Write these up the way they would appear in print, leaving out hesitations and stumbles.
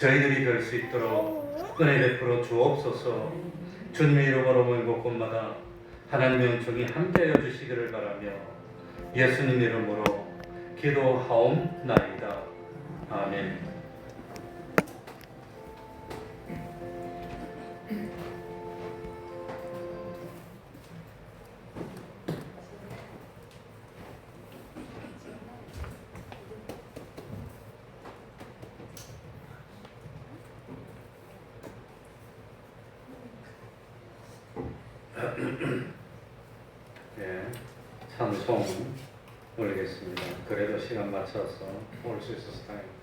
저희들이 될 수 있도록 은혜 베풀어 주옵소서. 주님의 이름으로 모인 곳마다 하나님의 은총이 함께하여 주시기를 바라며 예수님 이름으로 기도하옵나이다. 아멘. 네, 찬송 올리겠습니다. 그래도 시간 맞춰서 올 수 있어서 다행입니다.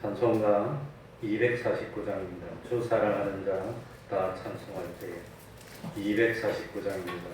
찬송가 249장입니다. 주 사랑하는 자 다 찬송할 때에 249장입니다.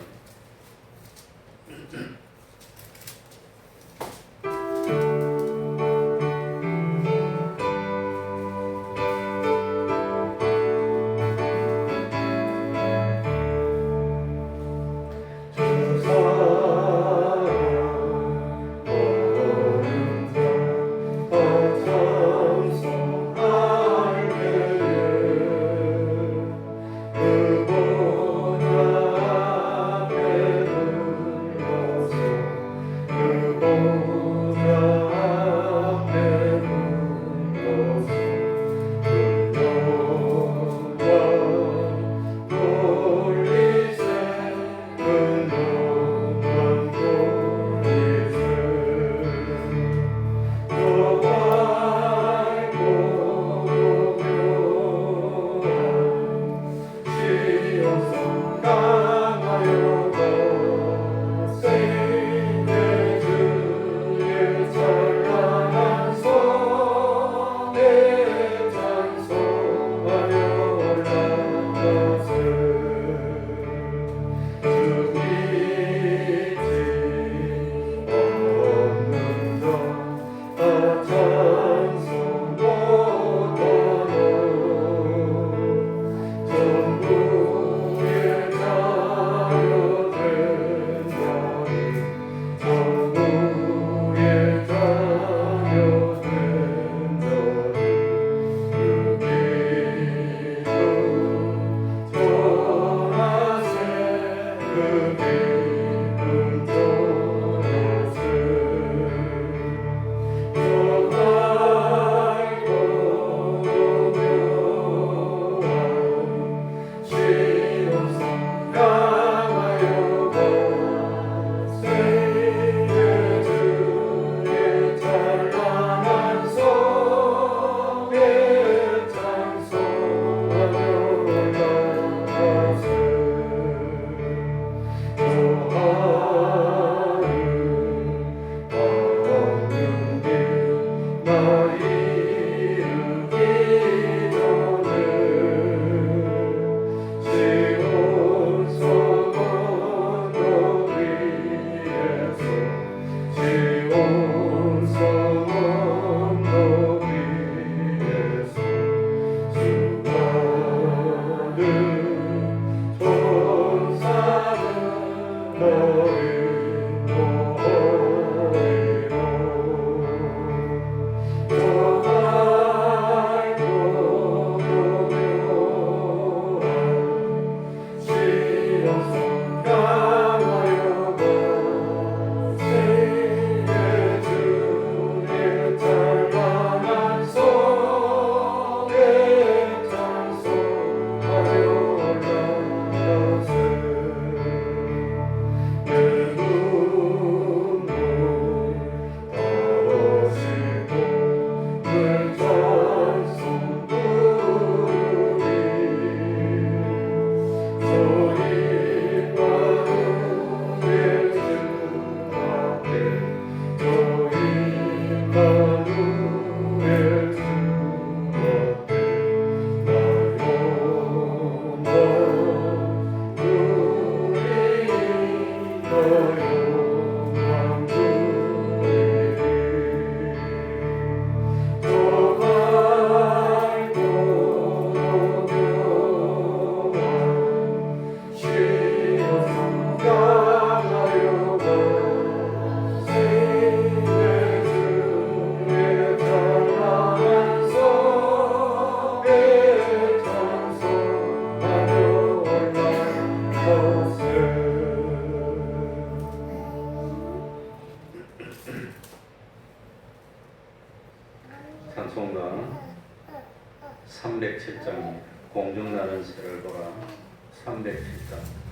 찬송가 307장입니다. 공중 나는 새를 보라 307장.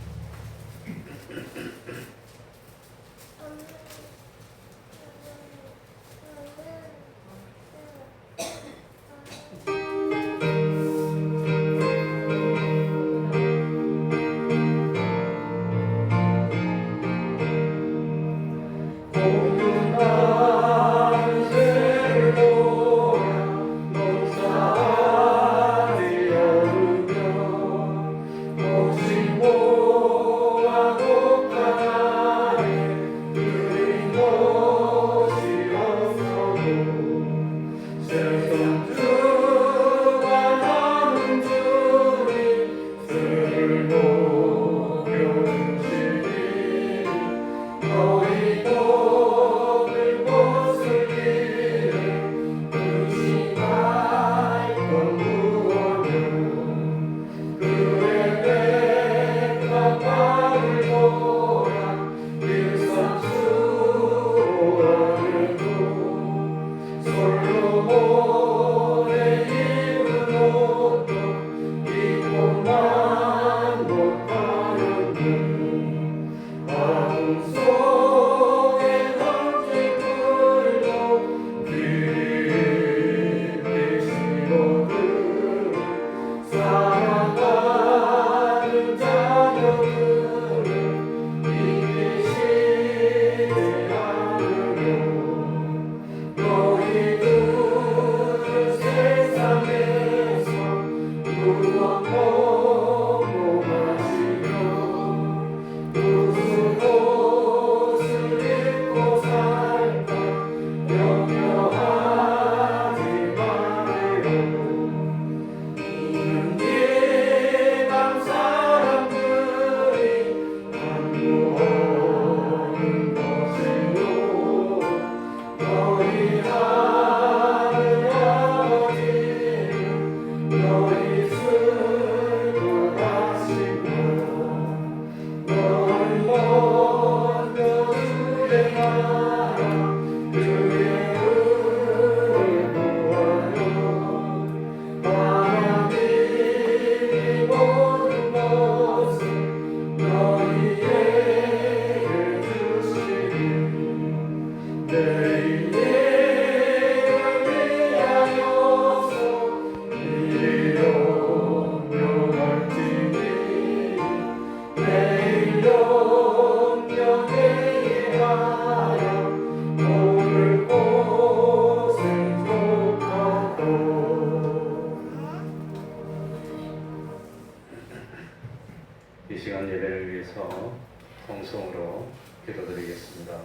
이 시간 예배를 위해서 통성으로 기도드리겠습니다.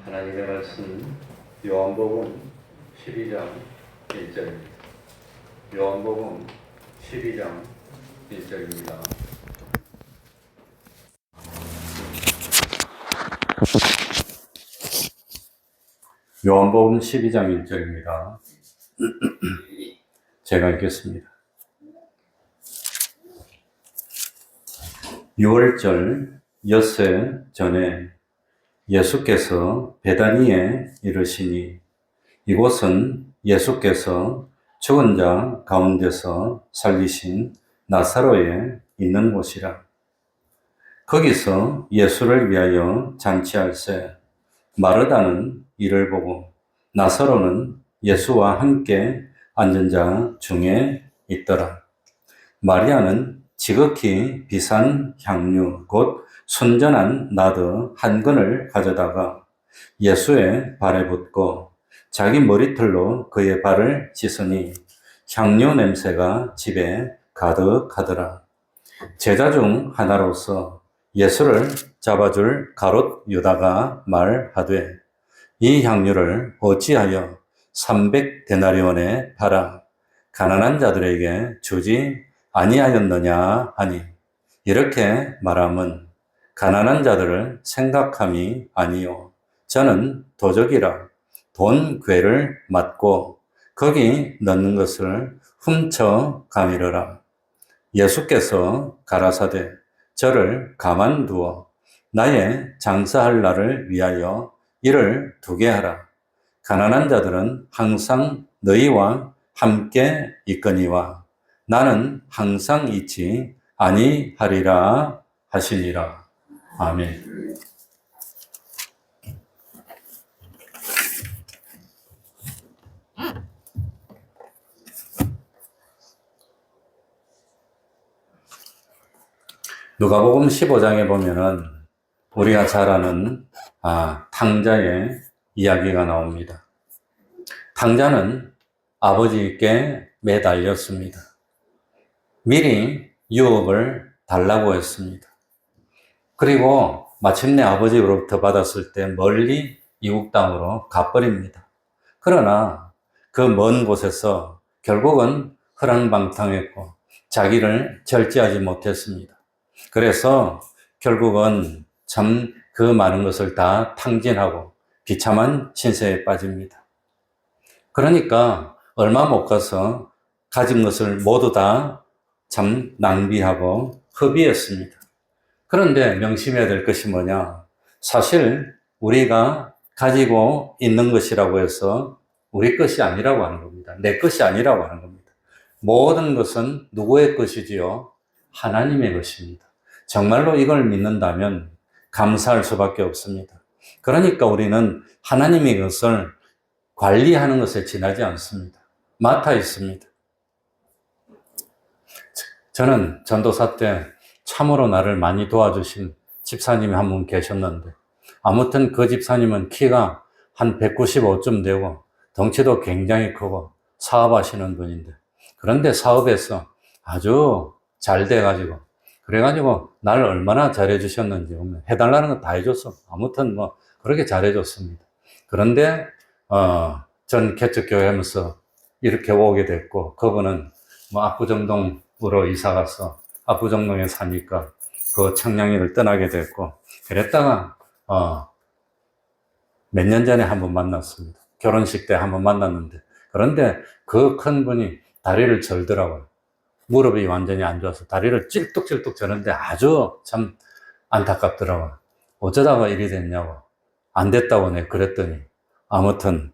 하나님의 말씀 요한복음 12장 1절입니다. 요한복음 12장 1절입니다. 요한복음 12장 1절입니다. 제가 읽겠습니다. 6월절 엿새 전에 예수께서 베다니에 이르시니 이곳은 예수께서 죽은 자 가운데서 살리신 나사로에 있는 곳이라. 거기서 예수를 위하여 잔치할세 마르다는 이를 보고 나사로는 예수와 함께 앉은 자 중에 있더라. 마리아는 지극히 비싼 향유 곧 순전한 나드 한 근을 가져다가 예수의 발에 붓고 자기 머리털로 그의 발을 씻으니 향유 냄새가 집에 가득하더라. 제자 중 하나로서 예수를 잡아줄 가롯 유다가 말하되 이 향유를 어찌하여 300데나리온에 팔아 가난한 자들에게 주지 아니하였느냐 하니 이렇게 말함은 가난한 자들을 생각함이 아니요 저는 도적이라 돈 궤를 맞고 거기 넣는 것을 훔쳐 가미르라. 예수께서 가라사대 저를 가만두어 나의 장사할 날을 위하여 일을 두게 하라. 가난한 자들은 항상 너희와 함께 있거니와 나는 항상 있지 아니하리라 하시니라. 아멘. 누가복음 15장에 보면은 우리가 잘 아는 탕자의 이야기가 나옵니다. 탕자는 아버지께 매달렸습니다. 미리 유업을 달라고 했습니다. 그리고 마침내 아버지로부터 받았을 때 멀리 이국 땅으로 가버립니다. 그러나 그 먼 곳에서 결국은 허랑방탕했고 자기를 절제하지 못했습니다. 그래서 결국은 참 그 많은 것을 다 탕진하고 비참한 신세에 빠집니다. 그러니까 얼마 못 가서 가진 것을 모두 다 참 낭비하고 허비했습니다. 그런데 명심해야 될 것이 뭐냐? 사실 우리가 가지고 있는 것이라고 해서 우리 것이 아니라고 하는 겁니다. 내 것이 아니라고 하는 겁니다. 모든 것은 누구의 것이지요? 하나님의 것입니다. 정말로 이걸 믿는다면 감사할 수밖에 없습니다. 그러니까 우리는 하나님의 것을 관리하는 것에 지나지 않습니다. 맡아 있습니다. 저는 전도사 때 참으로 나를 많이 도와주신 집사님이 한 분 계셨는데 아무튼 그 집사님은 키가 한 195쯤 되고 덩치도 굉장히 크고 사업하시는 분인데 그런데 사업에서 아주 잘 돼가지고 그래가지고 나를 얼마나 잘해주셨는지 해달라는 거 다 해줬어. 아무튼 뭐 그렇게 잘해줬습니다. 그런데 전 개척교회 하면서 이렇게 오게 됐고 그분은 뭐 압구정동으로 이사가서 압구정동에 사니까 그 청량리를 떠나게 됐고 그랬다가 몇 년 전에 한번 만났습니다. 결혼식 때 한번 만났는데 그런데 그 큰 분이 다리를 절더라고요. 무릎이 완전히 안 좋아서 다리를 찔뚝찔뚝 저는데 아주 참 안타깝더라고요. 어쩌다가 일이 됐냐고. 안 됐다고 내 그랬더니 아무튼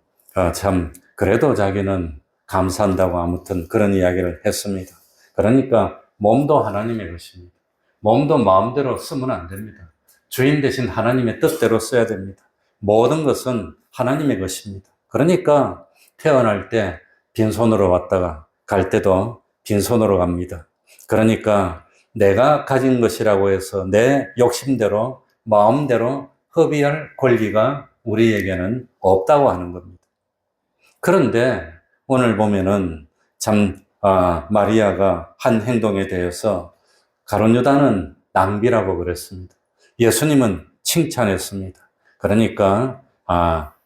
참 그래도 자기는 감사한다고 아무튼 그런 이야기를 했습니다. 그러니까 몸도 하나님의 것입니다. 몸도 마음대로 쓰면 안 됩니다. 주인 대신 하나님의 뜻대로 써야 됩니다. 모든 것은 하나님의 것입니다. 그러니까 태어날 때 빈손으로 왔다가 갈 때도 빈손으로 갑니다. 그러니까 내가 가진 것이라고 해서 내 욕심대로 마음대로 허비할 권리가 우리에게는 없다고 하는 겁니다. 그런데 오늘 보면은 참 마리아가 한 행동에 대해서 가룟 유다는 낭비라고 그랬습니다. 예수님은 칭찬했습니다. 그러니까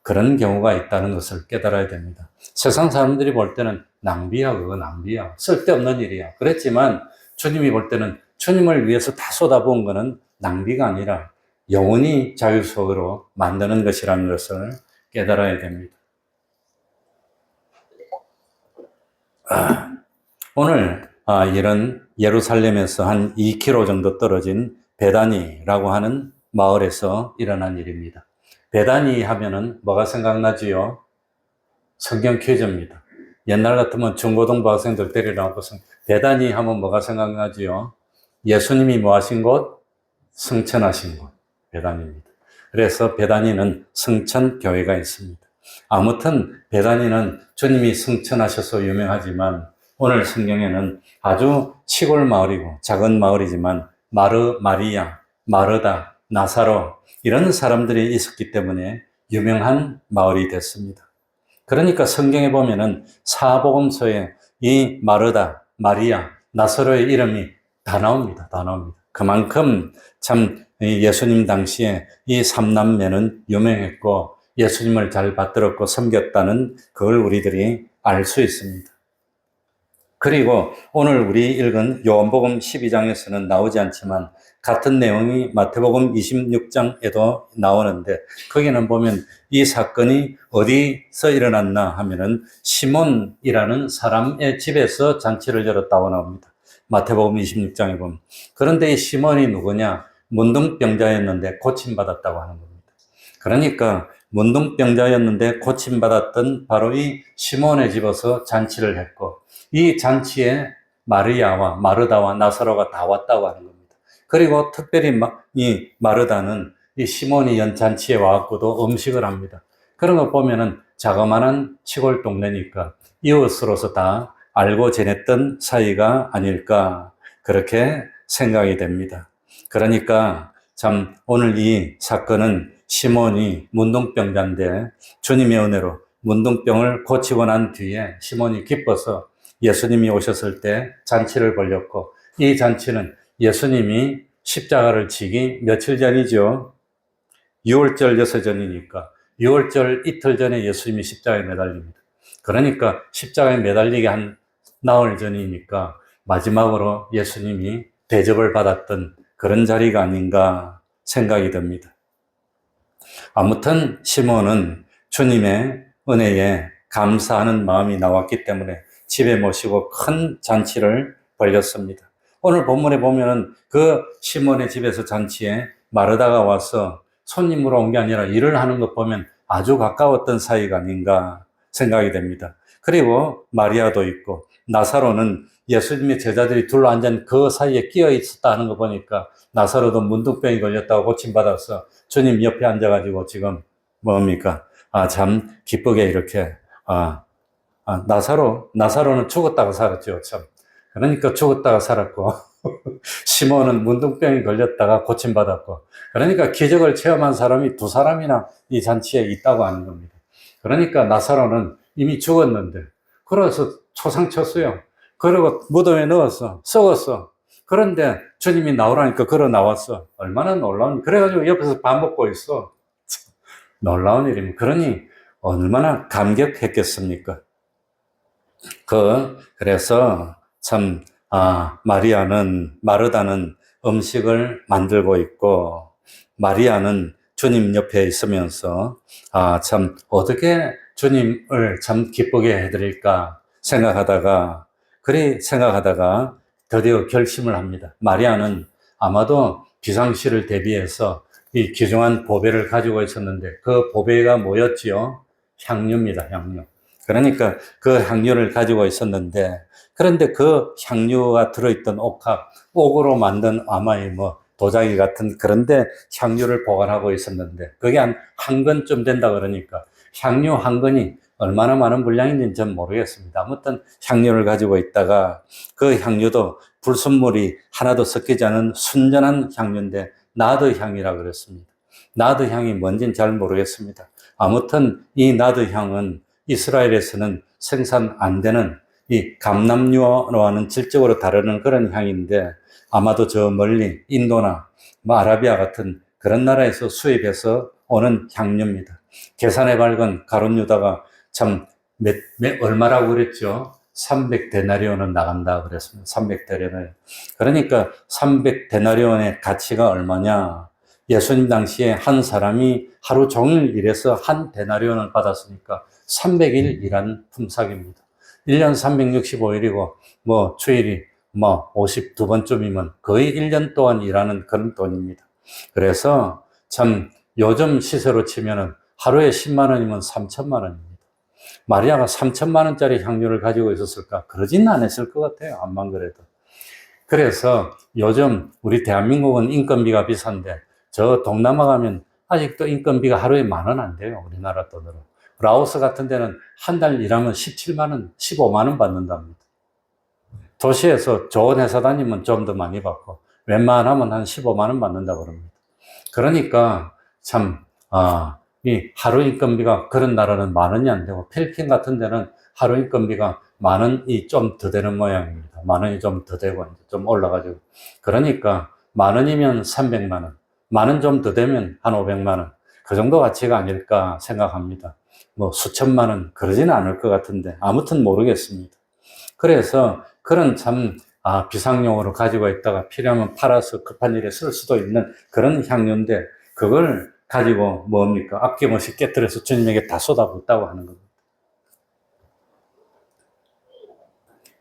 그런 경우가 있다는 것을 깨달아야 됩니다. 세상 사람들이 볼 때는 낭비야, 그거 낭비야, 쓸데없는 일이야. 그랬지만 주님이 볼 때는 주님을 위해서 다 쏟아부은 것은 낭비가 아니라 영원히 자유 속으로 만드는 것이라는 것을 깨달아야 됩니다. 오늘 이런 예루살렘에서 한 2km 정도 떨어진 베다니라고 하는 마을에서 일어난 일입니다. 베다니 하면은 뭐가 생각나지요? 성경 퀴즈입니다. 옛날 같으면 중고등부 학생들 데리러 베다니 하면 뭐가 생각나지요? 예수님이 뭐 하신 곳? 승천하신 곳. 베다니입니다. 그래서 베다니는 승천교회가 있습니다. 아무튼 베다니는 주님이 승천하셔서 유명하지만 오늘 성경에는 아주 시골 마을이고 작은 마을이지만 마리아, 마르다, 나사로 이런 사람들이 있었기 때문에 유명한 마을이 됐습니다. 그러니까 성경에 보면은 사복음서에 이 마르다, 마리아, 나사로의 이름이 다 나옵니다. 다 나옵니다. 그만큼 참 예수님 당시에 이 삼남매는 유명했고 예수님을 잘 받들었고 섬겼다는 그걸 우리들이 알 수 있습니다. 그리고 오늘 우리 읽은 요한복음 12장에서는 나오지 않지만 같은 내용이 마태복음 26장에도 나오는데 거기는 보면 이 사건이 어디서 일어났나 하면은 시몬이라는 사람의 집에서 잔치를 열었다고 나옵니다. 마태복음 26장에 보면. 그런데 이 시몬이 누구냐? 문둥병자였는데 고침받았다고 하는 겁니다. 그러니까 문둥병자였는데 고침받았던 바로 이 시몬의 집에서 잔치를 했고 이 잔치에 마리아와 마르다와 나사로가 다 왔다고 하는 겁니다. 그리고 특별히 이 마르다는 이 시몬이 연 잔치에 와갖고도 음식을 합니다. 그런 거 보면은 자그마한 시골 동네니까 이웃으로서 다 알고 지냈던 사이가 아닐까 그렇게 생각이 됩니다. 그러니까 참 오늘 이 사건은 시몬이 문둥병자인데 주님의 은혜로 문둥병을 고치고 난 뒤에 시몬이 기뻐서 예수님이 오셨을 때 잔치를 벌였고 이 잔치는 예수님이 십자가를 지기 며칠 전이죠. 6월절 6일 전이니까 6월절 이틀 전에 예수님이 십자가에 매달립니다. 그러니까 십자가에 매달리기 한 나흘 전이니까 마지막으로 예수님이 대접을 받았던 그런 자리가 아닌가 생각이 듭니다. 아무튼 시몬은 주님의 은혜에 감사하는 마음이 나왔기 때문에 집에 모시고 큰 잔치를 벌였습니다. 오늘 본문에 보면은 그 시몬의 집에서 잔치에 마르다가 와서 손님으로 온 게 아니라 일을 하는 것 보면 아주 가까웠던 사이가 아닌가 생각이 됩니다. 그리고 마리아도 있고 나사로는 예수님의 제자들이 둘러앉은 그 사이에 끼어 있었다 하는 거 보니까 나사로도 문둥병이 걸렸다고 고침받아서 주님 옆에 앉아가지고 지금 뭡니까? 참 기쁘게 이렇게 나사로는 죽었다가 살았죠, 참. 그러니까 죽었다가 살았고, 시몬은 문둥병이 걸렸다가 고침받았고, 그러니까 기적을 체험한 사람이 두 사람이나 이 잔치에 있다고 하는 겁니다. 그러니까 나사로는 이미 죽었는데, 그래서 초상쳤어요. 그리고 무덤에 넣었어. 썩었어. 그런데 주님이 나오라니까 걸어 나왔어. 얼마나 놀라운, 그래가지고 옆에서 밥 먹고 있어. 놀라운 일입니다. 그러니 얼마나 감격했겠습니까? 그래서 참, 마르다는 음식을 만들고 있고, 마리아는 주님 옆에 있으면서, 참, 어떻게 주님을 참 기쁘게 해드릴까 생각하다가 드디어 결심을 합니다. 마리아는 아마도 비상시를 대비해서 이 귀중한 보배를 가지고 있었는데 그 보배가 뭐였지요? 향유입니다, 향유. 그러니까 그 향유를 가지고 있었는데 그런데 그 향유가 들어있던 옥으로 만든 아마이 도자기 같은 그런데 향유를 보관하고 있었는데 그게 한 근쯤 된다 그러니까 향유 한 근이 얼마나 많은 분량인지는 전 모르겠습니다. 아무튼 향유를 가지고 있다가 그 향유도 불순물이 하나도 섞이지 않은 순전한 향유인데 나드 향이라 그랬습니다. 나드 향이 뭔지는 잘 모르겠습니다. 아무튼 이 나드 향은 이스라엘에서는 생산 안 되는 이 감람유와는 질적으로 다르는 그런 향인데 아마도 저 멀리 인도나 아라비아 같은 그런 나라에서 수입해서 오는 향유입니다. 계산해 밝은 가룟유다가 참 얼마라고 그랬죠? 300데나리온은 나간다 그랬습니다. 300데나리온. 그러니까 300데나리온의 가치가 얼마냐? 예수님 당시에 한 사람이 하루 종일 일해서 한 데나리온을 받았으니까 300일 일한 품삯입니다. 1년 365일이고 뭐 주일이 뭐 52번쯤이면 거의 1년 동안 일하는 그런 돈입니다. 그래서 참 요즘 시세로 치면은 하루에 10만 원이면 3천만 원입니다. 마리아가 3천만 원짜리 향유를 가지고 있었을까? 그러지는 않았을 것 같아요. 암만 그래도. 그래서 요즘 우리 대한민국은 인건비가 비싼데 저 동남아 가면 아직도 인건비가 하루에 10,000원 안 돼요. 우리나라 돈으로. 라오스 같은 데는 한 달 일하면 17만 원, 15만 원 받는답니다. 도시에서 좋은 회사 다니면 좀 더 많이 받고 웬만하면 한 15만 원 받는다고 그럽니다. 그러니까 참, 이 하루 인건비가 그런 나라는 10,000원이 안 되고 필리핀 같은 데는 하루 인건비가 10,000원이 좀 더 되는 모양입니다. 10,000원이 좀 더 되고 좀 올라가지고. 그러니까 10,000원이면 300만 원, 10,000원 좀 더 되면 한 500만 원. 그 정도 가치가 아닐까 생각합니다. 뭐 수천만 원 그러지는 않을 것 같은데 아무튼 모르겠습니다. 그래서 그런 참 비상용으로 가지고 있다가 필요하면 팔아서 급한 일에 쓸 수도 있는 그런 향유인데 그걸 가지고 뭡니까? 아낌없이 깨뜨려서 주님에게 다 쏟아붓다고 하는 겁니다.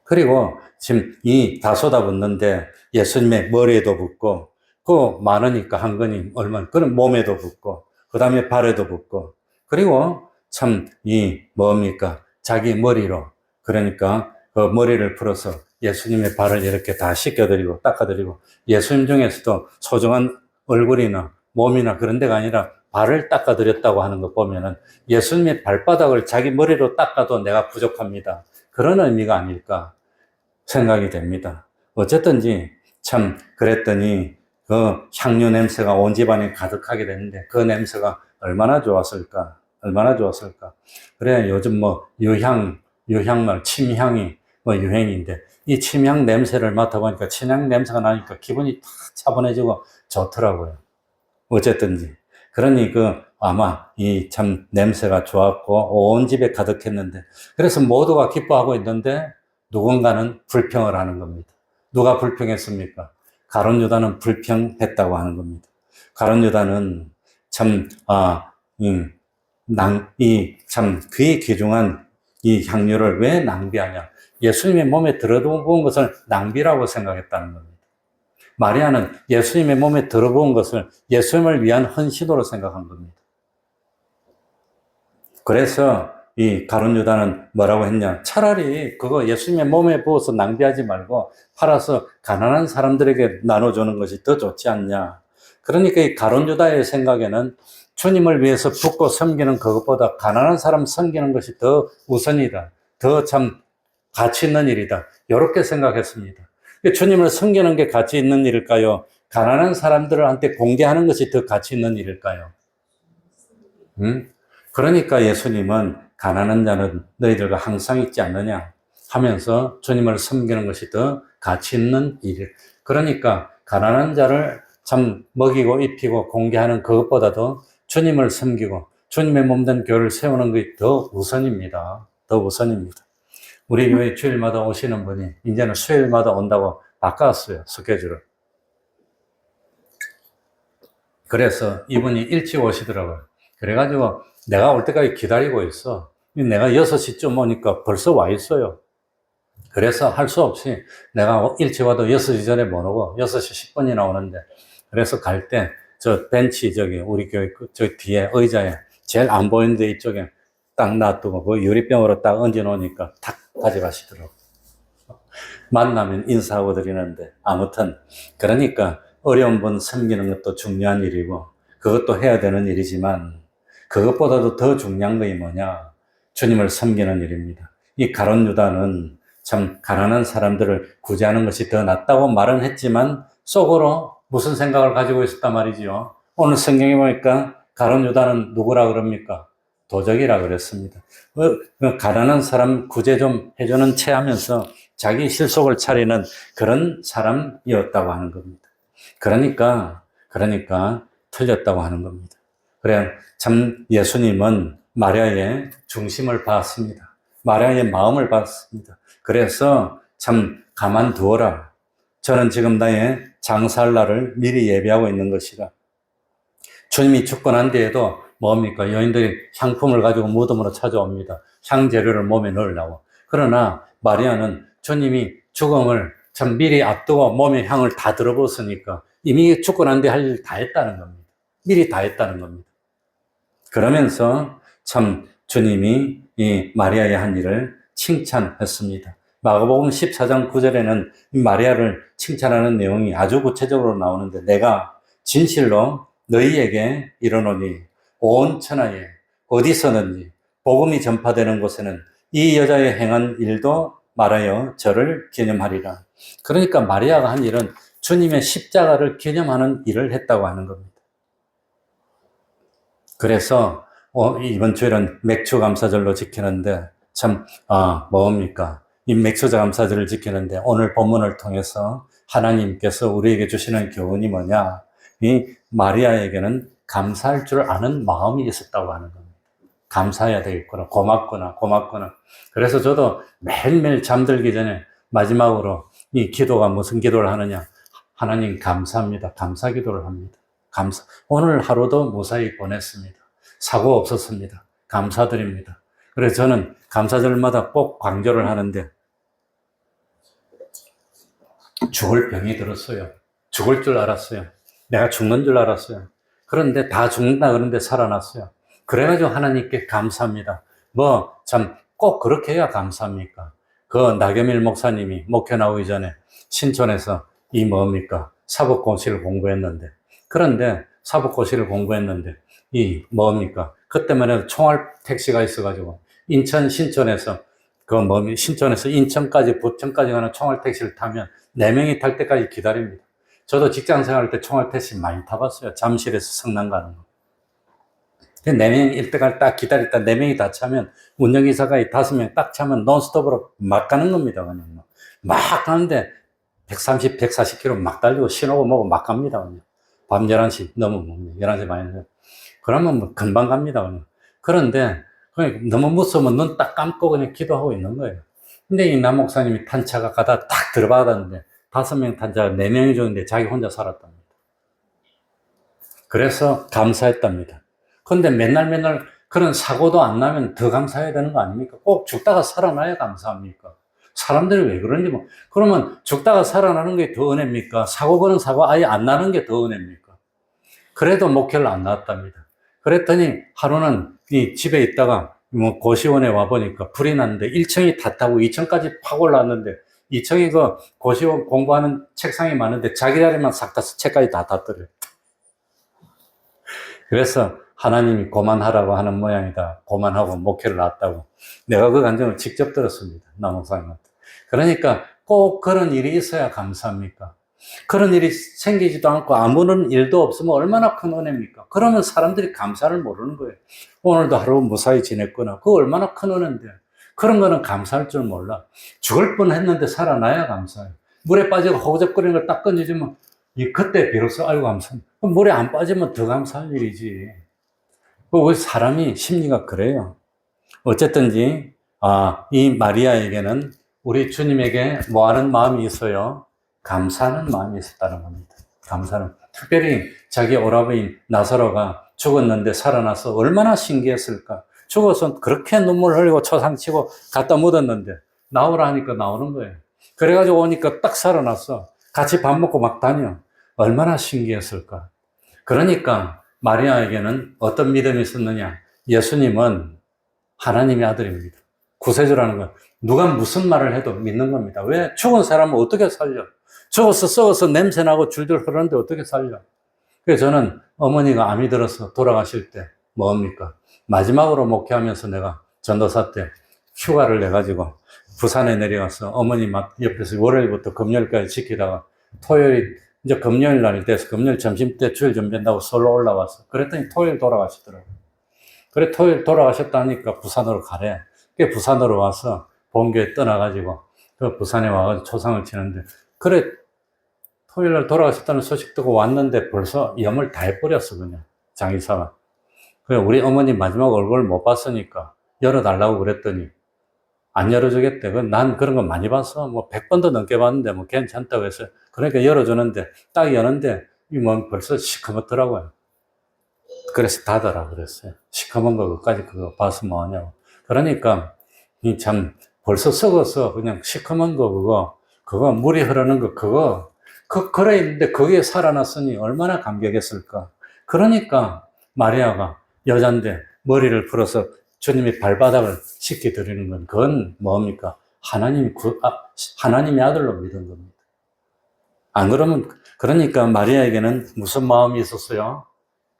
그리고 지금 이 다 쏟아붓는데 예수님의 머리에도 붓고 그 많으니까 한 건이 얼마나 그런 몸에도 붓고 그 다음에 발에도 붓고 그리고 참 이 뭡니까? 자기 머리로 그러니까 그 머리를 풀어서 예수님의 발을 이렇게 다 씻겨드리고 닦아드리고 예수님 중에서도 소중한 얼굴이나 몸이나 그런 데가 아니라 발을 닦아드렸다고 하는 거 보면은 예수님의 발바닥을 자기 머리로 닦아도 내가 부족합니다. 그런 의미가 아닐까 생각이 됩니다. 어쨌든지 참 그랬더니 그 향유 냄새가 온 집안에 가득하게 되는데 그 냄새가 얼마나 좋았을까? 얼마나 좋았을까? 그래 요즘 뭐 유향말, 침향이 뭐 유행인데 이 침향 냄새를 맡아보니까 침향 냄새가 나니까 기분이 탁 차분해지고 좋더라고요. 어쨌든지. 그러니 아마 이 참 냄새가 좋았고 온 집에 가득했는데 그래서 모두가 기뻐하고 있는데 누군가는 불평을 하는 겁니다. 누가 불평했습니까? 가룟 유다는 불평했다고 하는 겁니다. 가룟 유다는 참, 참 귀에 귀중한 이 향유를 왜 낭비하냐? 예수님의 몸에 들어본 것을 낭비라고 생각했다는 겁니다. 마리아는 예수님의 몸에 들어본 것을 예수님을 위한 헌신으로 생각한 겁니다. 그래서 이 가룟 유다는 뭐라고 했냐? 차라리 그거 예수님의 몸에 부어서 낭비하지 말고 팔아서 가난한 사람들에게 나눠주는 것이 더 좋지 않냐? 그러니까 이 가룟 유다의 생각에는 주님을 위해서 붓고 섬기는 그것보다 가난한 사람 섬기는 것이 더 우선이다. 더 참 가치 있는 일이다. 이렇게 생각했습니다. 주님을 섬기는 게 가치 있는 일일까요? 가난한 사람들한테 공개하는 것이 더 가치 있는 일일까요? 그러니까 예수님은 가난한 자는 너희들과 항상 있지 않느냐 하면서 주님을 섬기는 것이 더 가치 있는 일. 그러니까 가난한 자를 참 먹이고 입히고 공개하는 그것보다도 주님을 섬기고 주님의 몸된 교회를 세우는 것이 더 우선입니다. 더 우선입니다. 우리 교회 주일마다 오시는 분이 이제는 수요일마다 온다고 바꿨어요. 스케줄을. 그래서 이분이 일찍 오시더라고요. 그래가지고 내가 올 때까지 기다리고 있어. 내가 6시쯤 오니까 벌써 와 있어요. 그래서 할 수 없이 내가 일찍 와도 6시 전에 못 오고 6시 10분이나 오는데 그래서 갈 때 저 벤치 우리 교회 저 뒤에 의자에 제일 안 보이는 데 이쪽에 딱 놔두고 그 유리병으로 딱 얹어 놓으니까 탁 가져가시더라고요. 만나면 인사하고 드리는데 아무튼 그러니까 어려운 분 섬기는 것도 중요한 일이고 그것도 해야 되는 일이지만 그것보다도 더 중요한 것이 뭐냐? 주님을 섬기는 일입니다. 이 가룟 유다는 참 가난한 사람들을 구제하는 것이 더 낫다고 말은 했지만 속으로 무슨 생각을 가지고 있었단 말이지요. 오늘 성경에 보니까 가룟 유다는 누구라 그럽니까? 도적이라 그랬습니다. 가난한 사람 구제 좀 해주는 체 하면서 자기 실속을 차리는 그런 사람이었다고 하는 겁니다. 그러니까 틀렸다고 하는 겁니다. 그래, 참 예수님은 마리아의 중심을 봤습니다. 마리아의 마음을 봤습니다. 그래서 참 가만두어라. 저는 지금 나의 장사할 날을 미리 예비하고 있는 것이라. 주님이 죽고 난 뒤에도 뭡니까? 여인들이 향품을 가지고 무덤으로 찾아옵니다. 향재료를 몸에 넣으려고. 그러나 마리아는 주님이 죽음을 참 미리 앞두고 몸에 향을 다 들어부었으니까 이미 죽고 난 뒤에 할 일 다 했다는 겁니다. 미리 다 했다는 겁니다. 그러면서 참 주님이 이 마리아의 한 일을 칭찬했습니다. 마가복음 14장 9절에는 마리아를 칭찬하는 내용이 아주 구체적으로 나오는데 내가 진실로 너희에게 이르노니 온 천하에 어디서든지 복음이 전파되는 곳에는 이 여자의 행한 일도 말하여 저를 기념하리라. 그러니까 마리아가 한 일은 주님의 십자가를 기념하는 일을 했다고 하는 겁니다. 그래서 이번 주일은 맥추감사절로 지키는데 참 뭡니까? 이 맥추감사절을 지키는데 오늘 본문을 통해서 하나님께서 우리에게 주시는 교훈이 뭐냐? 이 마리아에게는 감사할 줄 아는 마음이 있었다고 하는 겁니다. 감사해야 되겠구나, 고맙구나. 그래서 저도 매일매일 잠들기 전에 마지막으로 이 기도가 무슨 기도를 하느냐? 하나님 감사합니다. 감사 기도를 합니다. 오늘 하루도 무사히 보냈습니다. 사고 없었습니다. 감사드립니다. 그래서 저는 감사절마다 꼭 강조를 하는데 죽을 병이 들었어요. 죽을 줄 알았어요. 내가 죽는 줄 알았어요. 그런데 다 죽는다 그런데 살아났어요. 그래가지고 하나님께 감사합니다. 참 꼭 그렇게 해야 감사합니까? 그 나겸일 목사님이 목회 나오기 전에 신촌에서 사법고시를 공부했는데 그런데 사법고시를 공부했는데 그때만 해도 총알 택시가 있어가지고 인천 신촌에서 신촌에서 인천까지 부천까지 가는 총알 택시를 타면 4명이 탈 때까지 기다립니다. 저도 직장 생활할 때 총알 택시 많이 타봤어요. 잠실에서 성남 가는 거. 4명이 일때까지 딱 기다렸다 4명이 다 차면 운전기사가 5명 딱 차면 논스톱으로 막 가는 겁니다. 그냥 막 가는데 130, 140km 막 달리고 신호고 뭐고 막 갑니다. 그냥. 밤 11시 넘으면 11시 반에 그러면 금방 갑니다. 그냥. 그런데 너무 무서우면 눈 딱 감고 그냥 기도하고 있는 거예요. 근데 이 남 목사님이 탄차가 가다 딱 들어받았는데 5명 탄차가 4명이 죽었는데 자기 혼자 살았답니다. 그래서 감사했답니다. 그런데 맨날 그런 사고도 안 나면 더 감사해야 되는 거 아닙니까? 꼭 죽다가 살아나야 감사합니까? 사람들이 왜 그런지 그러면 죽다가 살아나는 게 더 은혜입니까? 사고거는 사고 아예 안 나는 게 더 은혜입니까? 그래도 목회를 안 나왔답니다. 그랬더니 하루는 이 집에 있다가 고시원에 와보니까 불이 났는데 1층이 다 타고 2층까지 팍 올라왔는데 2층이 그 고시원 공부하는 책상이 많은데 자기 자리만 싹 타서 책까지 다 탔더래요. 그래서 하나님이 고만하라고 하는 모양이다. 고만하고 목회를 놨다고. 내가 그 감정을 직접 들었습니다. 남목사님한테. 그러니까 꼭 그런 일이 있어야 감사합니까? 그런 일이 생기지도 않고 아무런 일도 없으면 얼마나 큰 은혜입니까? 그러면 사람들이 감사를 모르는 거예요. 오늘도 하루 무사히 지냈구나. 그거 얼마나 큰 은혜인데. 그런 거는 감사할 줄 몰라. 죽을 뻔 했는데 살아나야 감사해요. 물에 빠지고 허우적거리는 걸 딱 건져주면 그때 비로소 알고 감사합니다. 물에 안 빠지면 더 감사할 일이지. 왜 사람이 심리가 그래요? 어쨌든지 이 마리아에게는 우리 주님에게 뭐하는 마음이 있어요? 감사하는 마음이 있었다는 겁니다. 감사는 특별히 자기 오라버인 나사로가 죽었는데 살아나서 얼마나 신기했을까? 죽어서 그렇게 눈물 흘리고 초상치고 갖다 묻었는데 나오라 하니까 나오는 거예요. 그래가지고 오니까 딱 살아났어. 같이 밥 먹고 막 다녀. 얼마나 신기했을까? 그러니까 마리아에게는 어떤 믿음이 있었느냐? 예수님은 하나님의 아들입니다. 구세주라는 건 누가 무슨 말을 해도 믿는 겁니다. 왜? 죽은 사람은 어떻게 살려? 죽어서 썩어서 냄새나고 줄줄 흐르는데 어떻게 살려? 그래서 저는 어머니가 암이 들어서 돌아가실 때 마지막으로 목회하면서 내가 전도사 때 휴가를 내가지고 부산에 내려가서 어머니 옆에서 월요일부터 금요일까지 지키다가 토요일 이제 금요일 날이 돼서 금요일 점심 때 주일 준비한다고 서울로 올라왔어. 그랬더니 토요일 돌아가시더라고요. 그래 토요일 돌아가셨다 하니까 부산으로 가래. 그 부산으로 와서 본교에 떠나가지고 그 부산에 와가지고 초상을 치는데 그래 토요일 날 돌아가셨다는 소식 듣고 왔는데 벌써 염을 다 해버렸어 그냥 장의사가. 그래 우리 어머니 마지막 얼굴 못 봤으니까 열어달라고 그랬더니 안 열어주겠대. 난 그런 거 많이 봤어. 100번도 넘게 봤는데 괜찮다고 해서. 그러니까 열어주는데 딱 여는데 벌써 시커멓더라고요. 그래서 닫아라 그랬어요. 시커먼 거 그까지 그거 봐서 뭐하냐고. 그러니까 이 참 벌써 썩어서 그냥 시커먼 거 그거 물이 흐르는 거 그거 그래 있는데 그게 살아났으니 얼마나 감격했을까. 그러니까 마리아가 여잔데 머리를 풀어서 주님의 발바닥을 씻게 드리는 건 그건 뭡니까? 하나님의 아들로 믿은 겁니다. 안 그러면 그러니까 마리아에게는 무슨 마음이 있었어요?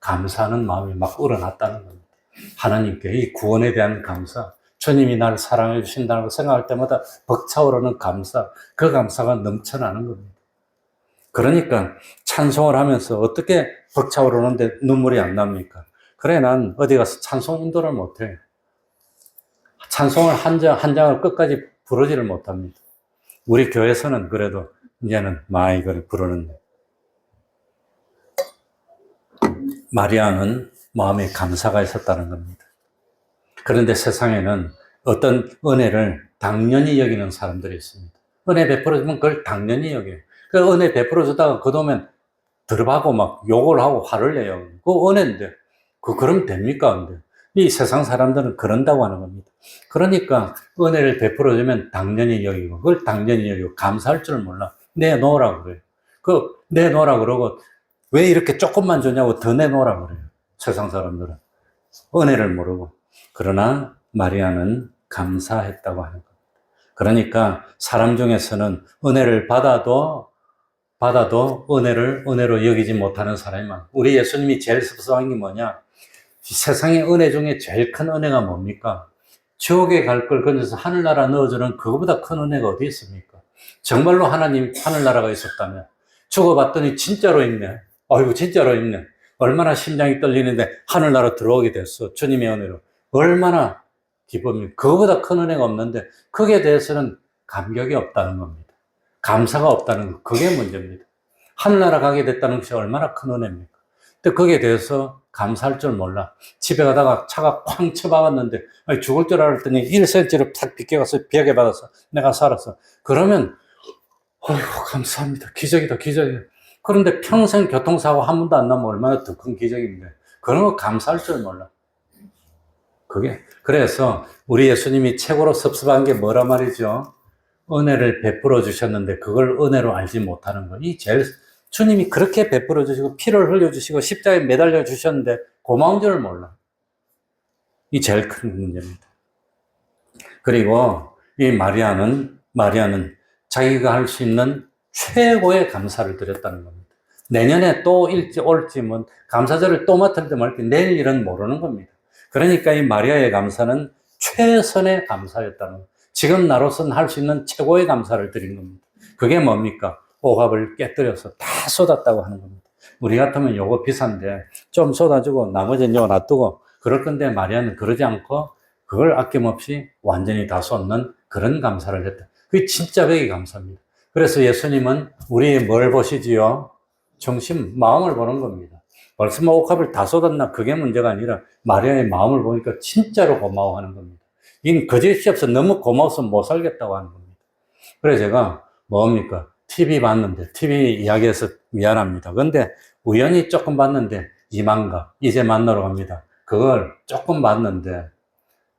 감사하는 마음이 막 우러났다는 겁니다. 하나님께 이 구원에 대한 감사, 주님이 나를 사랑해 주신다는 걸 생각할 때마다 벅차오르는 감사, 그 감사가 넘쳐나는 겁니다. 그러니까 찬송을 하면서 어떻게 벅차오르는데 눈물이 안 납니까? 그래, 난 어디 가서 찬송 인도를 못해. 찬송을 한 장을 끝까지 부르지를 못합니다. 우리 교회에서는 그래도 이제는 많이 이걸 부르는데. 마리아는 마음에 감사가 있었다는 겁니다. 그런데 세상에는 어떤 은혜를 당연히 여기는 사람들이 있습니다. 은혜 베풀어주면 그걸 당연히 여겨요. 그 은혜 베풀어주다가 그동안 들어가고 막 욕을 하고 화를 내요. 그 은혜인데, 그러면 됩니까? 근데 이 세상 사람들은 그런다고 하는 겁니다. 그러니까 은혜를 베풀어주면 당연히 여기고, 그걸 당연히 여기고, 감사할 줄 몰라. 내놓으라고 그래요. 내놓으라고 그러고, 왜 이렇게 조금만 주냐고 더 내놓으라고 그래요. 세상 사람들은. 은혜를 모르고. 그러나 마리아는 감사했다고 하는 겁니다. 그러니까 사람 중에서는 은혜를 받아도 은혜로 여기지 못하는 사람이 많아요. 우리 예수님이 제일 섭섭한 게 뭐냐? 세상의 은혜 중에 제일 큰 은혜가 뭡니까? 지옥에 갈 걸 건져서 하늘나라 넣어주는 그거보다 큰 은혜가 어디 있습니까? 정말로 하나님 하늘나라가 있었다면 죽어봤더니 진짜로 있네. 아이고 진짜로 있네. 얼마나 심장이 떨리는데 하늘나라 들어오게 됐어. 주님의 은혜로. 얼마나 기쁨이. 그거보다 큰 은혜가 없는데 거기에 대해서는 감격이 없다는 겁니다. 감사가 없다는 거. 그게 문제입니다. 하늘나라 가게 됐다는 것이 얼마나 큰 은혜입니까? 근데 거기에 대해서 감사할 줄 몰라. 집에 가다가 차가 쾅 쳐박았는데 죽을 줄 알았더니 1cm를 탁 비껴가서 비하게 받아서 내가 살았어. 그러면 어휴 감사합니다. 기적이다 기적이다. 그런데 평생 교통사고 한 번도 안 나면 얼마나 더 큰 기적인데 그런 거 감사할 줄 몰라. 그래서 우리 예수님이 최고로 섭섭한 게 뭐라 말이죠? 은혜를 베풀어 주셨는데 그걸 은혜로 알지 못하는 거. 주님이 그렇게 베풀어 주시고 피를 흘려 주시고 십자가에 매달려 주셨는데 고마운 줄을 몰라. 이 제일 큰 문제입니다. 그리고 이 마리아는 자기가 할 수 있는 최고의 감사를 드렸다는 겁니다. 내년에 또 올지 감사절을 또 맡을지 말지 내일 일은 모르는 겁니다. 그러니까 이 마리아의 감사는 최선의 감사였다는 겁니다. 지금 나로서는 할 수 있는 최고의 감사를 드린 겁니다. 그게 뭡니까? 오갑을 깨뜨려서 다 쏟았다고 하는 겁니다. 우리 같으면 요거 비싼데 좀 쏟아주고 나머지는 요거 놔두고 그럴 건데 마리아는 그러지 않고 그걸 아낌없이 완전히 다 쏟는 그런 감사를 했다. 그게 진짜 백의 감사입니다. 그래서 예수님은 우리의 뭘 보시지요? 정신, 마음을 보는 겁니다. 벌써 옥합을 다 쏟았나? 그게 문제가 아니라 마리아의 마음을 보니까 진짜로 고마워하는 겁니다. 이는 거짓이 없어 너무 고마워서 못 살겠다고 하는 겁니다. 그래서 제가 뭡니까? TV 봤는데, TV 이야기해서 미안합니다. 근데 우연히 조금 봤는데, 이만가, 이제 만나러 갑니다. 그걸 조금 봤는데,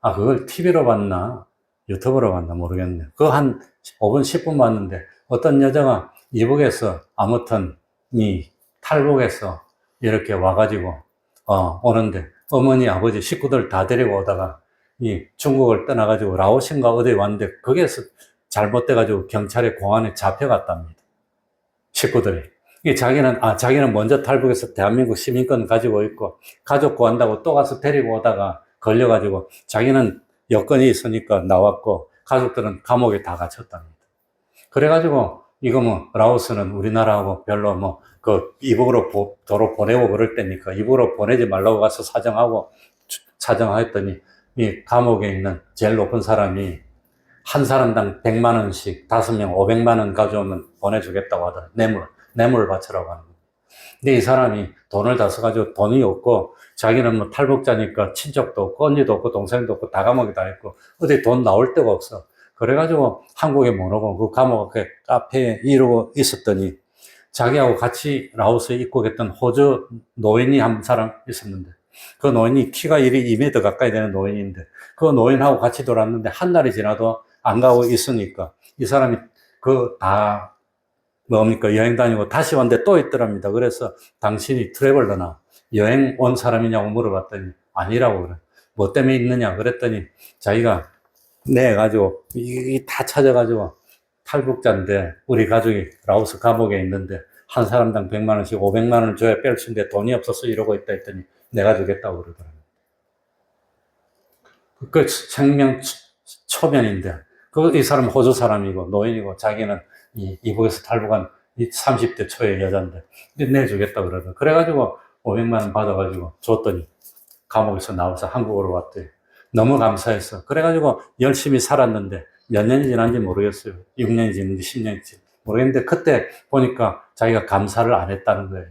그걸 TV로 봤나? 유튜브로 봤나? 모르겠네. 그거 한 5분, 10분 봤는데, 어떤 여자가 이북에서, 아무튼, 탈북에서 이렇게 와가지고, 오는데, 어머니, 아버지, 식구들 다 데리고 오다가, 중국을 떠나가지고 라오스인가 어디 왔는데, 거기에서 잘못돼가지고 경찰의 공안에 잡혀갔답니다. 식구들이. 자기는 먼저 탈북해서 대한민국 시민권 가지고 있고, 가족 구한다고 또 가서 데리고 오다가 걸려가지고, 자기는 여건이 있으니까 나왔고, 가족들은 감옥에 다 갇혔답니다. 그래가지고, 라오스는 우리나라하고 별로 이북으로 도로 보내고 그럴 때니까, 이북으로 보내지 말라고 가서 사정하였더니, 이 감옥에 있는 제일 높은 사람이 한 사람당 100만 원씩 5명 500만 원 가져오면 보내주겠다고 하더라. 뇌물을 바치라고 하는 거예요. 근데 이 사람이 돈을 다 써가지고 돈이 없고 자기는 탈북자니까 친척도 없고 언니도 없고 동생도 없고 다 감옥에 다 있고 어디 돈 나올 데가 없어. 그래가지고 한국에 못 오고 그 감옥 앞에 카페에 이러고 있었더니 자기하고 같이 라오스에 입국했던 호주 노인이 한 사람 있었는데 그 노인이 키가 2m 가까이 되는 노인인데, 그 노인하고 같이 돌았는데, 한 달이 지나도 안 가고 있으니까, 이 사람이 뭡니까? 여행 다니고 다시 왔는데 또 있더랍니다. 그래서 당신이 트래블러나 여행 온 사람이냐고 물어봤더니 아니라고 그래. 뭐 때문에 있느냐 그랬더니 자기가 내가지고 이 다 찾아가지고 탈북자인데 우리 가족이 라오스 감옥에 있는데 한 사람당 100만 원씩 500만 원을 줘야 뺄 수 있는데 돈이 없어서 이러고 있다 했더니 내가 주겠다고 그러더라고요. 그 생명 초면인데 이 사람은 호주 사람이고 노인이고 자기는 이북에서 탈북한 30대 초의 여자인데 내주겠다 그러더라고요. 그래가지고 500만 원 받아가지고 줬더니 감옥에서 나와서 한국으로 왔대요. 너무 감사했어. 그래가지고 열심히 살았는데 몇 년이 지난지 모르겠어요. 6년이 지났는지 10년인지 모르겠는데 그때 보니까 자기가 감사를 안 했다는 거예요.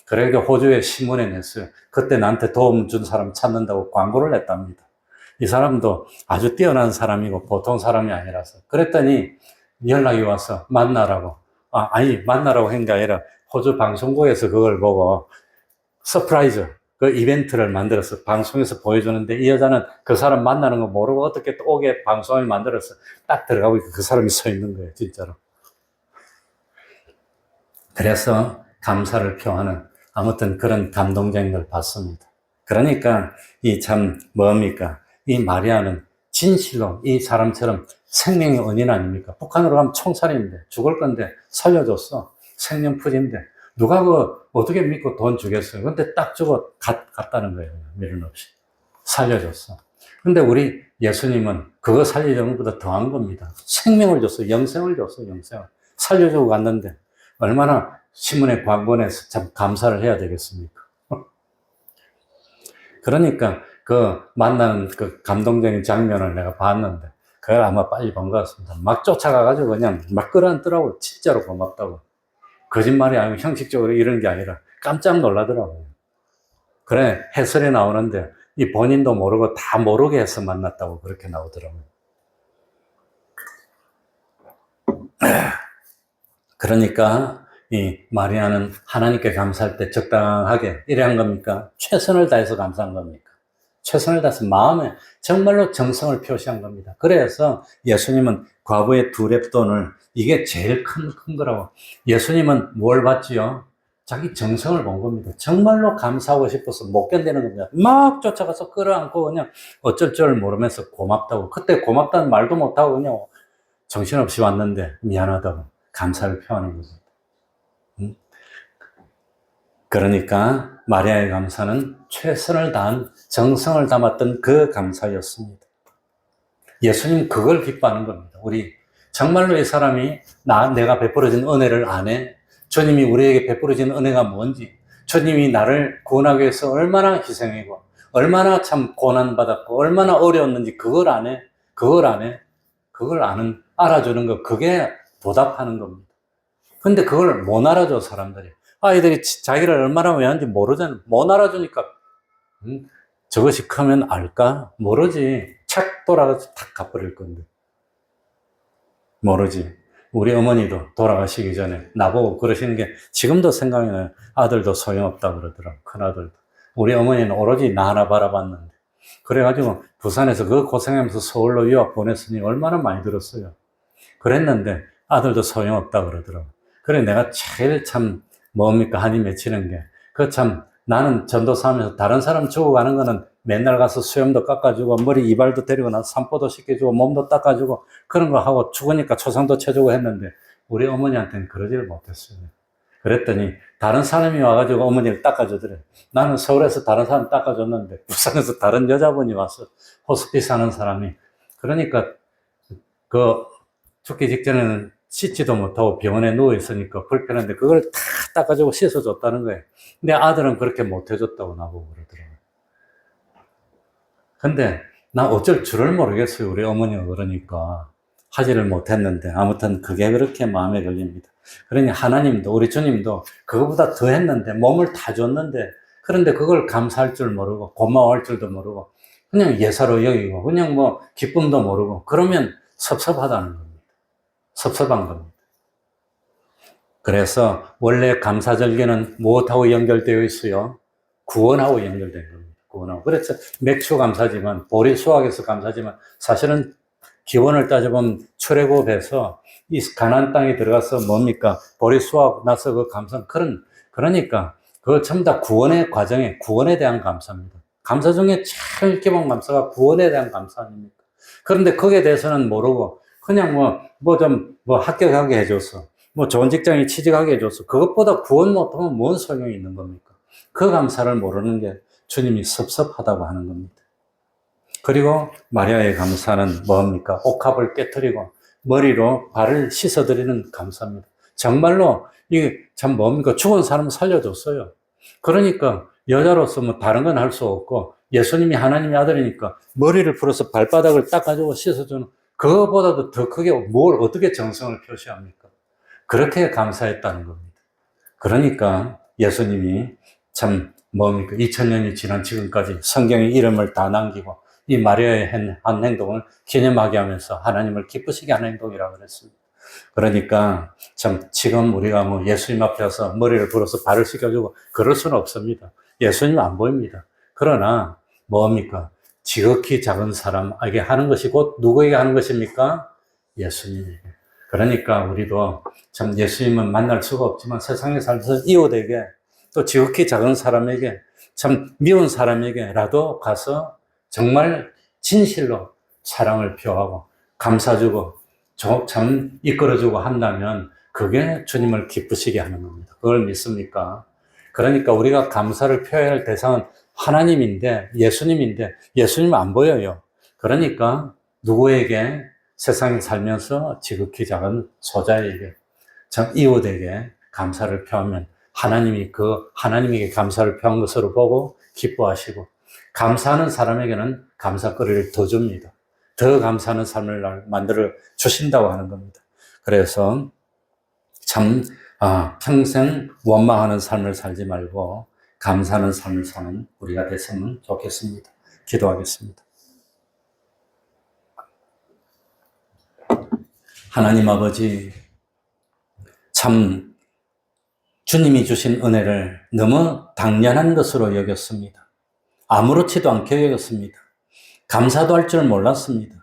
그래서 호주에 신문에 냈어요. 그때 나한테 도움 준 사람 찾는다고 광고를 냈답니다. 이 사람도 아주 뛰어난 사람이고 보통 사람이 아니라서. 그랬더니 연락이 와서 만나라고. 만나라고 한 게 아니라 호주 방송국에서 그걸 보고 서프라이즈, 그 이벤트를 만들어서 방송에서 보여주는데 이 여자는 그 사람 만나는 거 모르고 어떻게 또 오게 방송을 만들어서 딱 들어가고 그 사람이 서 있는 거예요, 진짜로. 그래서 감사를 표하는 아무튼 그런 감동적인 걸 봤습니다. 그러니까 이 참 뭡니까? 이 마리아는 진실로 이 사람처럼 생명의 은인 아닙니까? 북한으로 가면 총살인데 죽을 건데 살려줬어. 생명푸진데 누가 어떻게 믿고 돈 주겠어요? 근데 딱 주고 갔다는 거예요. 미련 없이. 살려줬어. 근데 우리 예수님은 그거 살려주는 것보다 더한 겁니다. 생명을 줬어. 영생을 줬어. 영생을. 살려주고 갔는데 얼마나 신문에 광고내서 참 감사를 해야 되겠습니까? 그러니까 그 만나는 그 감동적인 장면을 내가 봤는데 그걸 아마 빨리 본 것 같습니다. 막 쫓아가가지고 그냥 막 끌어안더라고요. 진짜로 고맙다고. 거짓말이 아니고 형식적으로 이런 게 아니라 깜짝 놀라더라고요. 그래, 해설이 나오는데 이 본인도 모르고 다 모르게 해서 만났다고 그렇게 나오더라고요. 그러니까 이 마리아는 하나님께 감사할 때 적당하게 이래 한 겁니까? 최선을 다해서 감사한 겁니까? 최선을 다해서 마음에 정말로 정성을 표시한 겁니다. 그래서 예수님은 과부의 2렙돈을 이게 제일 큰 거라고. 예수님은 뭘 봤지요? 자기 정성을 본 겁니다. 정말로 감사하고 싶어서 못 견디는 겁니다. 막 쫓아가서 끌어안고 그냥 어쩔 줄 모르면서 고맙다고. 그때 고맙다는 말도 못하고 그냥 정신없이 왔는데 미안하다고 감사를 표하는 거죠. 그러니까 마리아의 감사는 최선을 다한 정성을 담았던 그 감사였습니다. 예수님 그걸 기뻐하는 겁니다. 우리 정말로 이 사람이 내가 베풀어진 은혜를 안 해? 주님이 우리에게 베풀어진 은혜가 뭔지, 주님이 나를 구원하기 위해서 얼마나 희생이고 얼마나 참 고난받았고 얼마나 어려웠는지 그걸 안 해? 그걸 안 해? 그걸 알아주는 거, 그게 보답하는 겁니다. 근데 그걸 못 알아줘, 사람들이. 아이들이 자기를 얼마나 왜하는지 모르잖아. 못 알아주니까. 저것이 크면 알까? 모르지. 착 돌아가서 탁 가버릴 건데. 모르지. 우리 어머니도 돌아가시기 전에 나보고 그러시는 게 지금도 생각이 나요. 아들도 소용없다 그러더라고. 큰아들도. 우리 어머니는 오로지 나 하나 바라봤는데. 그래가지고 부산에서 그 고생하면서 서울로 유학 보냈으니 얼마나 많이 들었어요. 그랬는데 아들도 소용없다 그러더라고. 그래 내가 제일 참 한이 맺히는 게 그 참 나는 전도사 하면서 다른 사람 죽어가는 거는 맨날 가서 수염도 깎아주고 머리 이발도 데리고 나서 산보도 시켜주고 몸도 닦아주고 그런 거 하고 죽으니까 초상도 쳐주고 했는데 우리 어머니한테는 그러지를 못했어요. 그랬더니 다른 사람이 와가지고 어머니를 닦아주더래. 나는 서울에서 다른 사람 닦아줬는데 부산에서 다른 여자분이 와서 호스피스 하는 사람이 그러니까 그 죽기 직전에는 씻지도 못하고 병원에 누워있으니까 불편한데 그걸 다 닦아주고 씻어줬다는 거예요. 근데 아들은 그렇게 못해줬다고 나보고 그러더라고요. 근데 나 어쩔 줄을 모르겠어요. 우리 어머니가 그러니까 하지를 못했는데 아무튼 그게 그렇게 마음에 걸립니다. 그러니 하나님도 우리 주님도 그거보다 더 했는데 몸을 다 줬는데 그런데 그걸 감사할 줄 모르고 고마워할 줄도 모르고 그냥 예사로 여기고 그냥 기쁨도 모르고 그러면 섭섭하다는 겁니다. 섭섭한 겁니다. 그래서 원래 감사절기는 무엇하고 연결되어 있어요? 구원하고 연결된 겁니다. 구원하고. 그래서 맥주 감사지만, 보리 수확에서 감사지만, 사실은 기원을 따져보면 출애굽해서 이 가나안 땅에 들어가서 뭡니까? 보리 수확 나서 그 감사, 그러니까 그거 전부 다 구원의 과정에, 구원에 대한 감사입니다. 감사 중에 제일 기본 감사가 구원에 대한 감사 아닙니까? 그런데 거기에 대해서는 모르고, 그냥 합격하게 해줘서, 좋은 직장에 취직하게 해줘서, 그것보다 구원 못하면 뭔 소용이 있는 겁니까? 그 감사를 모르는 게 주님이 섭섭하다고 하는 겁니다. 그리고 마리아의 감사는 뭡니까? 옥합을 깨뜨리고 머리로 발을 씻어드리는 감사입니다. 정말로 이게 참 뭡니까? 죽은 사람 살려줬어요. 그러니까 여자로서 다른 건 할 수 없고 예수님이 하나님의 아들이니까 머리를 풀어서 발바닥을 닦아주고 씻어주는, 그거보다도 더 크게 뭘 어떻게 정성을 표시합니까? 그렇게 감사했다는 겁니다. 그러니까 예수님이 참 뭡니까? 2000년이 지난 지금까지 성경의 이름을 다 남기고 이 마리아의 한 행동을 기념하게 하면서 하나님을 기쁘시게 하는 행동이라고 그랬습니다. 그러니까 참 지금 우리가 예수님 앞에 와서 머리를 불어서 발을 씻겨주고 그럴 수는 없습니다. 예수님 안 보입니다. 그러나 뭡니까? 지극히 작은 사람에게 하는 것이 곧 누구에게 하는 것입니까? 예수님에게. 그러니까 우리도 참 예수님은 만날 수가 없지만 세상에 살면서 이웃에게, 또 지극히 작은 사람에게, 참 미운 사람에게라도 가서 정말 진실로 사랑을 표하고 감사주고 참 이끌어주고 한다면 그게 주님을 기쁘시게 하는 겁니다. 그걸 믿습니까? 그러니까 우리가 감사를 표해야 할 대상은 하나님인데, 예수님인데 예수님은 안 보여요. 그러니까 누구에게? 세상에 살면서 지극히 작은 소자에게, 참 이웃에게 감사를 표하면 하나님이 하나님에게 감사를 표한 것으로 보고 기뻐하시고, 감사하는 사람에게는 감사거리를 더 줍니다. 더 감사하는 삶을 만들어 주신다고 하는 겁니다. 그래서 참 평생 원망하는 삶을 살지 말고 감사하는 삶을 사는 우리가 됐으면 좋겠습니다. 기도하겠습니다. 하나님 아버지, 참 주님이 주신 은혜를 너무 당연한 것으로 여겼습니다. 아무렇지도 않게 여겼습니다. 감사도 할 줄 몰랐습니다.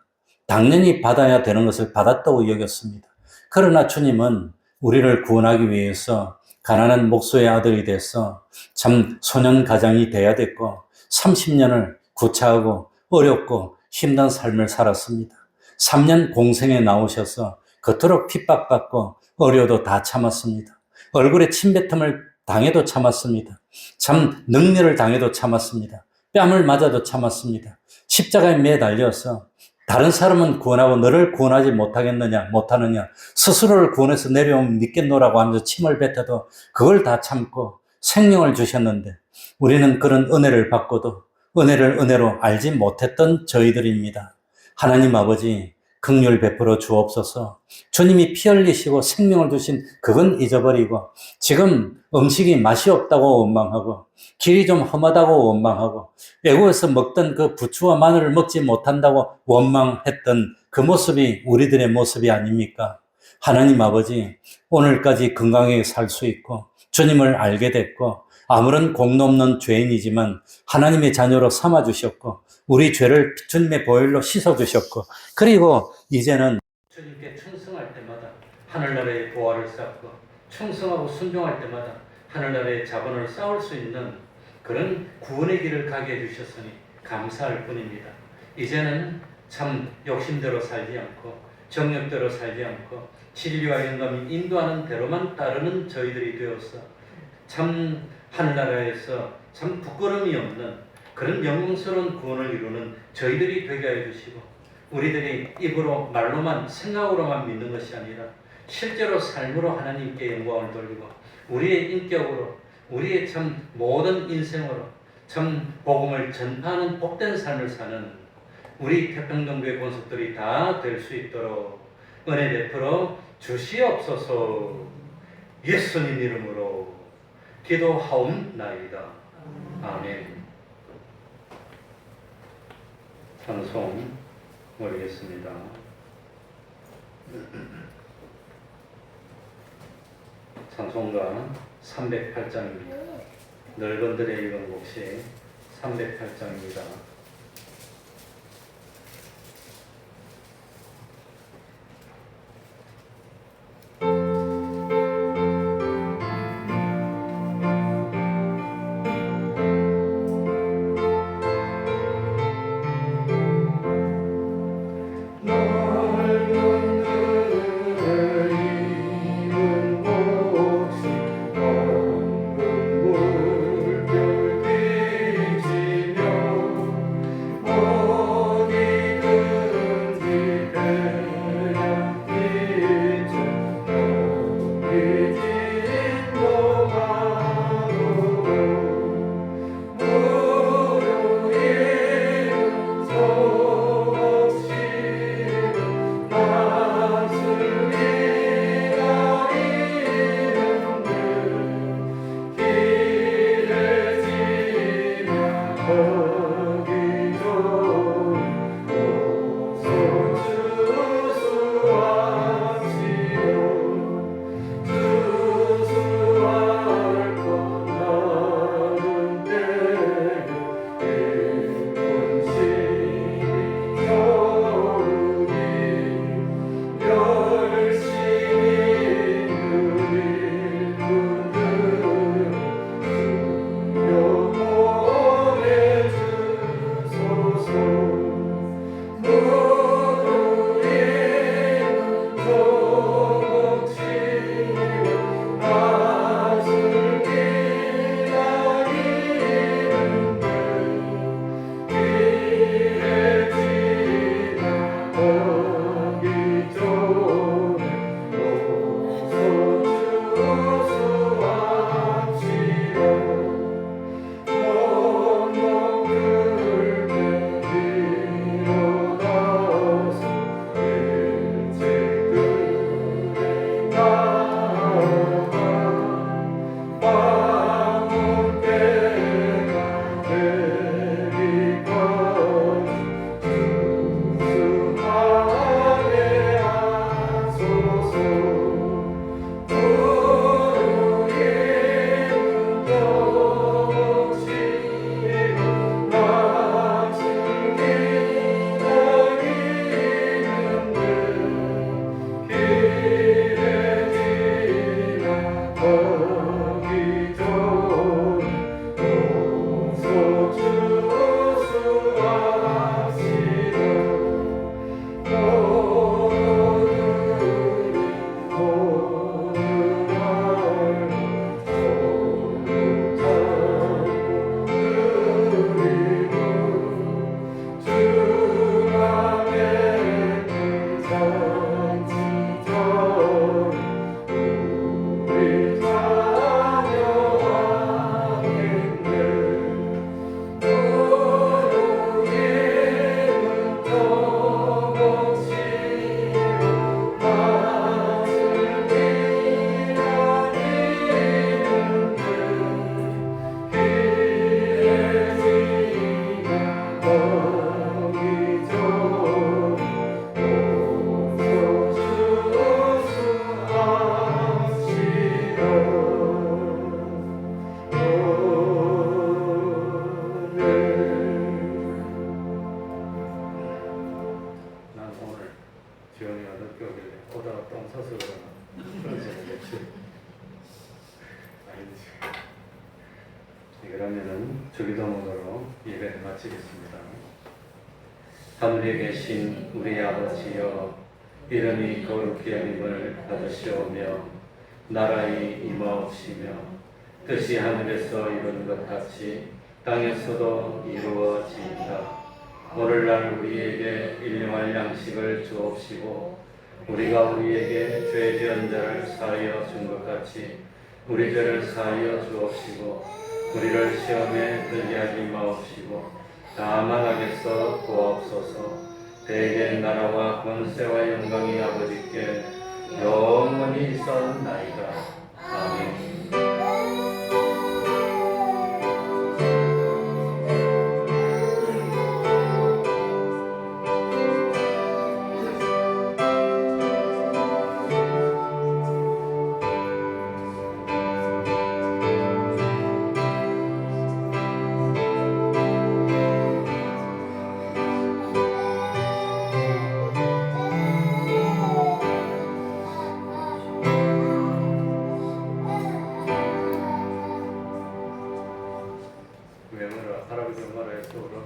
당연히 받아야 되는 것을 받았다고 여겼습니다. 그러나 주님은 우리를 구원하기 위해서 가난한 목수의 아들이 돼서 참 소년 가장이 돼야 됐고 30년을 구차하고 어렵고 힘든 삶을 살았습니다. 3년 공생에 나오셔서 그토록 핍박받고 어려도 다 참았습니다. 얼굴에 침뱉음을 당해도 참았습니다. 참 능멸을 당해도 참았습니다. 뺨을 맞아도 참았습니다. 십자가에 매달려서 다른 사람은 구원하고 너를 구원하지 못하느냐, 스스로를 구원해서 내려오면 믿겠노라고 하면서 침을 뱉어도 그걸 다 참고 생명을 주셨는데, 우리는 그런 은혜를 받고도 은혜를 은혜로 알지 못했던 저희들입니다. 하나님 아버지, 긍휼 베풀어 주옵소서. 주님이 피 흘리시고 생명을 주신 그건 잊어버리고, 지금 음식이 맛이 없다고 원망하고 길이 좀 험하다고 원망하고 애국에서 먹던 그 부추와 마늘을 먹지 못한다고 원망했던 그 모습이 우리들의 모습이 아닙니까? 하나님 아버지, 오늘까지 건강하게 살 수 있고 주님을 알게 됐고 아무런 공로 없는 죄인이지만 하나님의 자녀로 삼아주셨고 우리 죄를 주님의 보혈로 씻어주셨고, 그리고 이제는 주님께 충성할 때마다 하늘나라의 보화를 쌓고 충성하고 순종할 때마다 하늘나라의 자본을 쌓을 수 있는 그런 구원의 길을 가게 해주셨으니 감사할 뿐입니다. 이제는 참 욕심대로 살지 않고 정욕대로 살지 않고 진리와 영감이 인도하는 대로만 따르는 저희들이 되어서 참 하늘나라에서 참 부끄러움이 없는 그런 영광스러운 구원을 이루는 저희들이 되게 해주시고, 우리들이 입으로 말로만 생각으로만 믿는 것이 아니라 실제로 삶으로 하나님께 영광을 돌리고 우리의 인격으로 우리의 참 모든 인생으로 참 복음을 전파하는 복된 삶을 사는 우리 태평동교회 권속들이 다 될 수 있도록 은혜 베풀어 주시옵소서. 예수님 이름으로 기도하옵나이다. 아멘. 찬송 올리겠습니다. 찬송가 308장입니다. 널건들의 읽은 곡시 308장입니다. 그러면은 주기도문으로 예배를 마치겠습니다. 하늘에 계신 우리 아버지여, 이름이 거룩히 여김을 받으시오며 나라의 임하옵시며 뜻이 하늘에서 이루는 것 같이 땅에서도 이루어지이다. 오늘날 우리에게 일용할 양식을 주옵시고 우리가 우리에게 죄 지은 자를 사하여 준 것 같이 우리 죄를 사하여 주옵시고 우리를 시험에 들게 하지 마옵시고 다만 악에서 구하옵소서. 대개 나라와 권세와 영광이 아버지께 영원히 있사옵나이다. 아멘. 할아버지 엄마를 해서 울어.